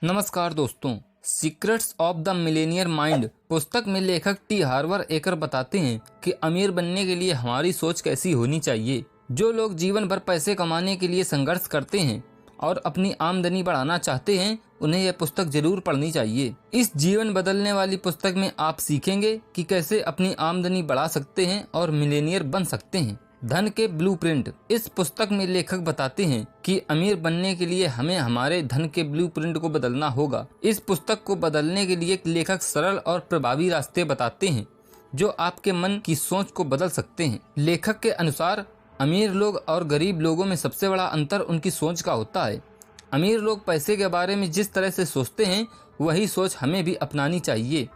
नमस्कार दोस्तों। Secrets of the Millionaire mind पुस्तक में लेखक टी हार्वर एकर बताते हैं कि अमीर बनने के लिए हमारी सोच कैसी होनी चाहिए। जो लोग जीवन भर पैसे कमाने के लिए संघर्ष करते हैं और अपनी आमदनी बढ़ाना चाहते हैं, उन्हें यह पुस्तक जरूर पढ़नी चाहिए। इस जीवन बदलने वाली पुस्तक में आप सीखेंगे कि कैसे अपनी आमदनी बढ़ा सकते हैं और मिलेनियर बन सकते हैं। धन के ब्लूप्रिंट। इस पुस्तक में लेखक बताते हैं कि अमीर बनने के लिए हमें हमारे धन के ब्लूप्रिंट को बदलना होगा। इस पुस्तक को बदलने के लिए लेखक सरल और प्रभावी रास्ते बताते हैं जो आपके मन की सोच को बदल सकते हैं। लेखक के अनुसार अमीर लोग और गरीब लोगों में सबसे बड़ा अंतर उनकी सोच का होता है। अमीर लोग पैसे के बारे में जिस तरह से सोचते हैं, वही सोच हमें भी अपनानी चाहिए।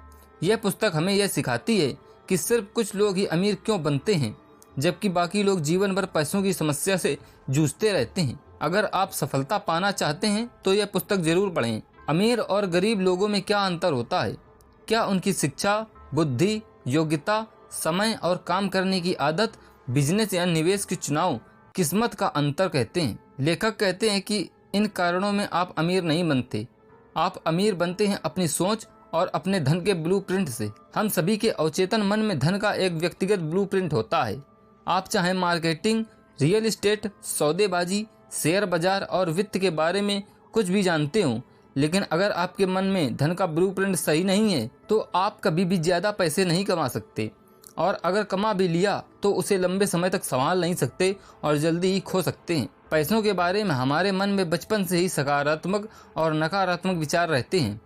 यह पुस्तक हमें यह सिखाती है कि सिर्फ कुछ लोग ही अमीर क्यों बनते हैं, जबकि बाकी लोग जीवन भर पैसों की समस्या से जूझते रहते हैं। अगर आप सफलता पाना चाहते हैं तो यह पुस्तक जरूर पढ़ें। अमीर और गरीब लोगों में क्या अंतर होता है? क्या उनकी शिक्षा, बुद्धि, योग्यता, समय और काम करने की आदत, बिजनेस या निवेश के चुनाव, किस्मत का अंतर कहते हैं। लेखक कहते हैं कि इन कारणों में आप अमीर नहीं बनते, आप अमीर बनते हैं अपनी सोच और अपने धन के ब्लूप्रिंट से। हम सभी के अवचेतन मन में धन का एक व्यक्तिगत ब्लूप्रिंट होता है। आप चाहे मार्केटिंग, रियल एस्टेट, सौदेबाजी, शेयर बाजार और वित्त के बारे में कुछ भी जानते हो, लेकिन अगर आपके मन में धन का ब्लूप्रिंट सही नहीं है तो आप कभी भी ज़्यादा पैसे नहीं कमा सकते, और अगर कमा भी लिया तो उसे लंबे समय तक संभाल नहीं सकते और जल्दी ही खो सकते हैं। पैसों के बारे में हमारे मन में बचपन से ही सकारात्मक और नकारात्मक विचार रहते हैं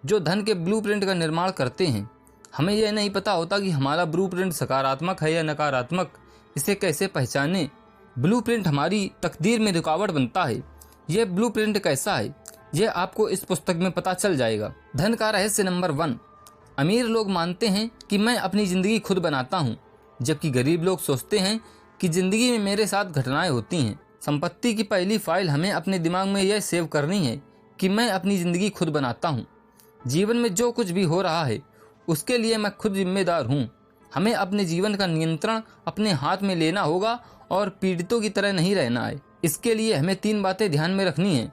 जो धन के ब्लूप्रिंट का निर्माण करते हैं। हमें यह नहीं पता होता कि हमारा ब्लूप्रिंट सकारात्मक है या नकारात्मक। इसे कैसे पहचानें? ब्लूप्रिंट हमारी तकदीर में रुकावट बनता है। यह ब्लूप्रिंट कैसा है, यह आपको इस पुस्तक में पता चल जाएगा। धन का रहस्य नंबर 1। अमीर लोग मानते हैं कि मैं अपनी ज़िंदगी खुद बनाता हूँ, जबकि गरीब लोग सोचते हैं कि ज़िंदगी में मेरे साथ घटनाएं होती हैं। संपत्ति की पहली फाइल हमें अपने दिमाग में यह सेव करनी है कि मैं अपनी ज़िंदगी खुद बनाता हूँ। जीवन में जो कुछ भी हो रहा है उसके लिए मैं खुद जिम्मेदार हूँ। हमें अपने जीवन का नियंत्रण अपने हाथ में लेना होगा और पीड़ितों की तरह नहीं रहना है। इसके लिए हमें 3 बातें ध्यान में रखनी है।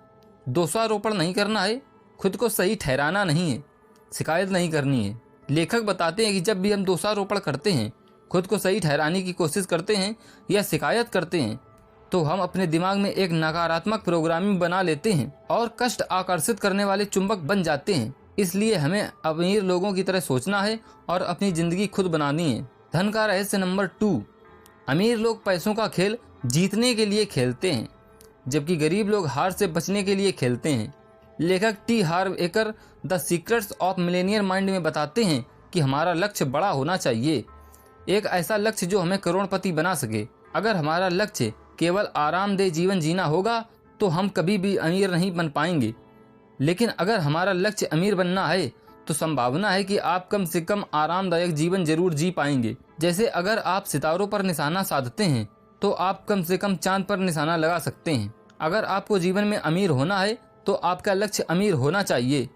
दोषारोपण नहीं करना है, खुद को सही ठहराना नहीं है, शिकायत नहीं करनी है। लेखक बताते हैं कि जब भी हम दोषारोपण करते हैं, खुद को सही ठहराने की कोशिश करते हैं या शिकायत करते हैं, तो हम अपने दिमाग में एक नकारात्मक प्रोग्रामिंग बना लेते हैं और कष्ट आकर्षित करने वाले चुंबक बन जाते हैं। इसलिए हमें अमीर लोगों की तरह सोचना है और अपनी ज़िंदगी खुद बनानी है। धन का रहस्य नंबर 2। अमीर लोग पैसों का खेल जीतने के लिए खेलते हैं, जबकि गरीब लोग हार से बचने के लिए खेलते हैं। लेखक T हार्व acre the secrets of Millionaire mind में बताते हैं कि हमारा लक्ष्य बड़ा होना चाहिए, एक ऐसा लक्ष्य जो हमें करोड़पति बना सके। अगर हमारा लक्ष्य केवल आरामदेह जीवन जीना होगा तो हम कभी भी अमीर नहीं बन पाएंगे, लेकिन अगर हमारा लक्ष्य अमीर बनना है तो संभावना है कि आप कम से कम आरामदायक जीवन जरूर जी पाएंगे। जैसे अगर आप सितारों पर निशाना साधते हैं तो आप कम से कम चांद पर निशाना लगा सकते हैं। अगर आपको जीवन में अमीर होना है तो आपका लक्ष्य अमीर होना चाहिए,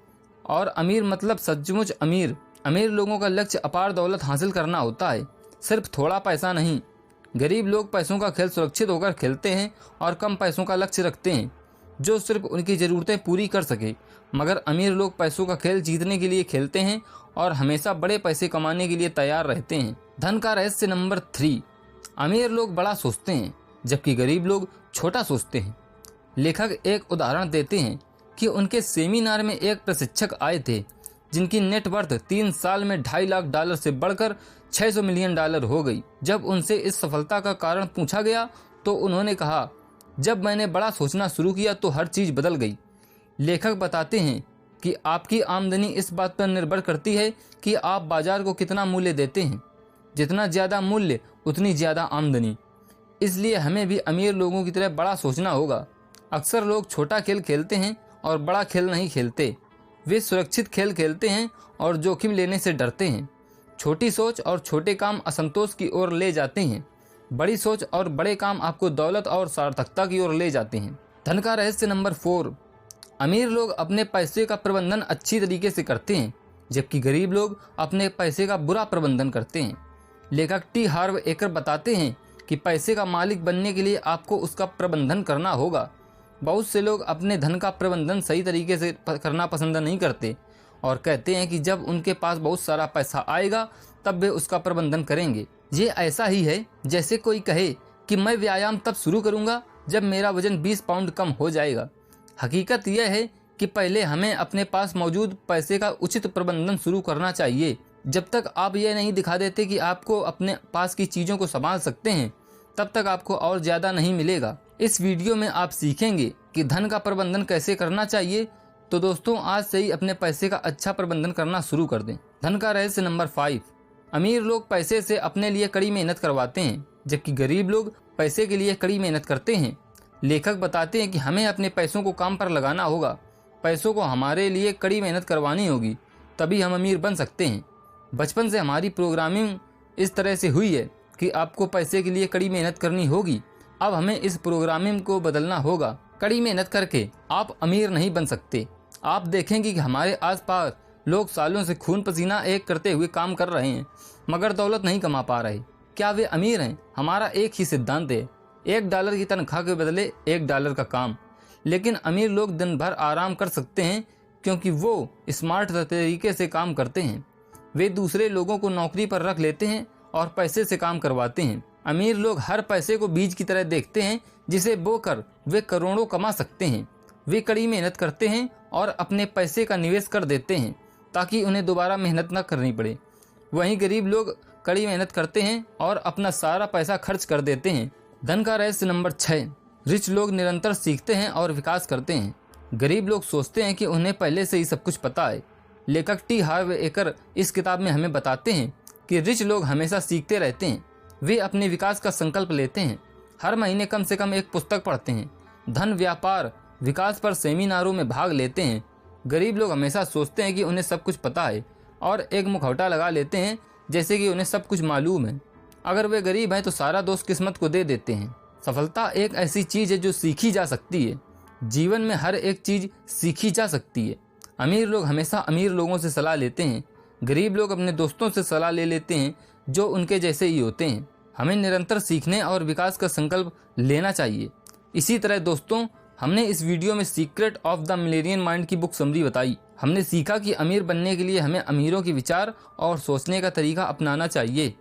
और अमीर मतलब सचमुच अमीर। अमीर लोगों का लक्ष्य अपार दौलत हासिल करना होता है, सिर्फ थोड़ा पैसा नहीं। गरीब लोग पैसों का खेल सुरक्षित होकर खेलते हैं और कम पैसों का लक्ष्य रखते हैं जो सिर्फ उनकी ज़रूरतें पूरी कर सके। मगर अमीर लोग पैसों का खेल जीतने के लिए खेलते हैं और हमेशा बड़े पैसे कमाने के लिए तैयार रहते हैं। धन का रहस्य नंबर 3। अमीर लोग बड़ा सोचते हैं, जबकि गरीब लोग छोटा सोचते हैं। लेखक एक उदाहरण देते हैं कि उनके सेमिनार में एक प्रशिक्षक आए थे जिनकी नेटवर्थ 3 साल में $2.5 लाख से बढ़कर $600 मिलियन हो गई। जब उनसे इस सफलता का कारण पूछा गया तो उन्होंने कहा, जब मैंने बड़ा सोचना शुरू किया तो हर चीज़ बदल गई। लेखक बताते हैं कि आपकी आमदनी इस बात पर निर्भर करती है कि आप बाजार को कितना मूल्य देते हैं। जितना ज़्यादा मूल्य उतनी ज़्यादा आमदनी। इसलिए हमें भी अमीर लोगों की तरह बड़ा सोचना होगा। अक्सर लोग छोटा खेल खेलते हैं और बड़ा खेल नहीं खेलते। वे सुरक्षित खेल खेलते हैं और जोखिम लेने से डरते हैं। छोटी सोच और छोटे काम असंतोष की ओर ले जाते हैं। बड़ी सोच और बड़े काम आपको दौलत और सार्थकता की ओर ले जाते हैं। धन का रहस्य नंबर 4। अमीर लोग अपने पैसे का प्रबंधन अच्छी तरीके से करते हैं, जबकि गरीब लोग अपने पैसे का बुरा प्रबंधन करते हैं। लेखक टी हार्व एकर बताते हैं कि पैसे का मालिक बनने के लिए आपको उसका प्रबंधन करना होगा। बहुत से लोग अपने धन का प्रबंधन सही तरीके से करना पसंद नहीं करते और कहते हैं कि जब उनके पास बहुत सारा पैसा आएगा तब वे उसका प्रबंधन करेंगे। ये ऐसा ही है जैसे कोई कहे कि मैं व्यायाम तब शुरू करूंगा जब मेरा वजन 20 पाउंड कम हो जाएगा। हकीकत यह है कि पहले हमें अपने पास मौजूद पैसे का उचित प्रबंधन शुरू करना चाहिए। जब तक आप यह नहीं दिखा देते कि आपको अपने पास की चीज़ों को संभाल सकते हैं तब तक आपको और ज़्यादा नहीं मिलेगा। इस वीडियो में आप सीखेंगे कि धन का प्रबंधन कैसे करना चाहिए। तो दोस्तों, आज से ही अपने पैसे का अच्छा प्रबंधन करना शुरू कर दें। धन का रहस्य नंबर 5, अमीर लोग पैसे से अपने लिए कड़ी मेहनत करवाते हैं जबकि गरीब लोग पैसे के लिए कड़ी मेहनत करते हैं। लेखक बताते हैं कि हमें अपने पैसों को काम पर लगाना होगा, पैसों को हमारे लिए कड़ी मेहनत करवानी होगी, तभी हम अमीर बन सकते हैं। बचपन से हमारी प्रोग्रामिंग इस तरह से हुई है कि आपको पैसे के लिए कड़ी मेहनत करनी होगी। अब हमें इस प्रोग्रामिंग को बदलना होगा। कड़ी मेहनत करके आप अमीर नहीं बन सकते। आप देखेंगे कि हमारे आसपास लोग सालों से खून पसीना एक करते हुए काम कर रहे हैं मगर दौलत नहीं कमा पा रहे। क्या वे अमीर हैं? हमारा एक ही सिद्धांत है, $1 की तनख्वाह के बदले $1 का काम। लेकिन अमीर लोग दिन भर आराम कर सकते हैं क्योंकि वो स्मार्ट तरीके से काम करते हैं। वे दूसरे लोगों को नौकरी पर रख लेते हैं और पैसे से काम करवाते हैं। अमीर लोग हर पैसे को बीज की तरह देखते हैं जिसे बोकर वे करोड़ों कमा सकते हैं। वे कड़ी मेहनत करते हैं और अपने पैसे का निवेश कर देते हैं ताकि उन्हें दोबारा मेहनत न करनी पड़े। वहीं गरीब लोग कड़ी मेहनत करते हैं और अपना सारा पैसा खर्च कर देते हैं। धन का रहस्य नंबर 6, रिच लोग निरंतर सीखते हैं और विकास करते हैं। गरीब लोग सोचते हैं कि उन्हें पहले से ही सब कुछ पता है। लेखक टी हार्व एकर इस किताब में हमें बताते हैं कि रिच लोग हमेशा सीखते रहते हैं। वे अपने विकास का संकल्प लेते हैं, हर महीने कम से कम एक पुस्तक पढ़ते हैं, धन व्यापार विकास पर सेमिनारों में भाग लेते हैं। गरीब लोग हमेशा सोचते हैं कि उन्हें सब कुछ पता है और एक मुखौटा लगा लेते हैं जैसे कि उन्हें सब कुछ मालूम है। अगर वे गरीब हैं तो सारा दोष किस्मत को दे देते हैं। सफलता एक ऐसी चीज़ है जो सीखी जा सकती है। जीवन में हर एक चीज़ सीखी जा सकती है। अमीर लोग हमेशा अमीर लोगों से सलाह लेते हैं, गरीब लोग अपने दोस्तों से सलाह ले लेते हैं जो उनके जैसे ही होते हैं। हमें निरंतर सीखने और विकास का संकल्प लेना चाहिए। इसी तरह दोस्तों, हमने इस वीडियो में secret of the Millionaire mind की बुक समरी बताई। हमने सीखा कि अमीर बनने के लिए हमें अमीरों के विचार और सोचने का तरीका अपनाना चाहिए।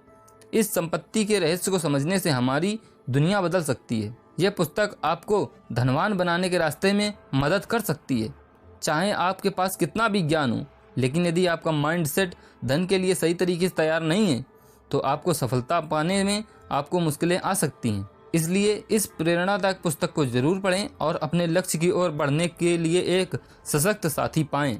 इस संपत्ति के रहस्य को समझने से हमारी दुनिया बदल सकती है। यह पुस्तक आपको धनवान बनाने के रास्ते में मदद कर सकती है। चाहे आपके पास कितना भी ज्ञान हो, लेकिन यदि आपका माइंड सेट धन के लिए सही तरीके से तैयार नहीं है तो आपको सफलता पाने में आपको मुश्किलें आ सकती हैं। इसलिए इस प्रेरणादायक पुस्तक को जरूर पढ़ें और अपने लक्ष्य की ओर बढ़ने के लिए एक सशक्त साथी पाएं।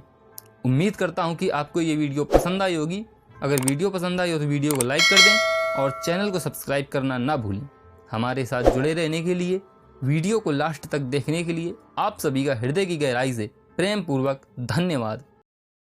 उम्मीद करता हूं कि आपको ये वीडियो पसंद आई होगी। अगर वीडियो पसंद आई हो तो वीडियो को लाइक कर दें और चैनल को सब्सक्राइब करना ना भूलें। हमारे साथ जुड़े रहने के लिए, वीडियो को लास्ट तक देखने के लिए आप सभी का हृदय की गहराई से प्रेम पूर्वक धन्यवाद।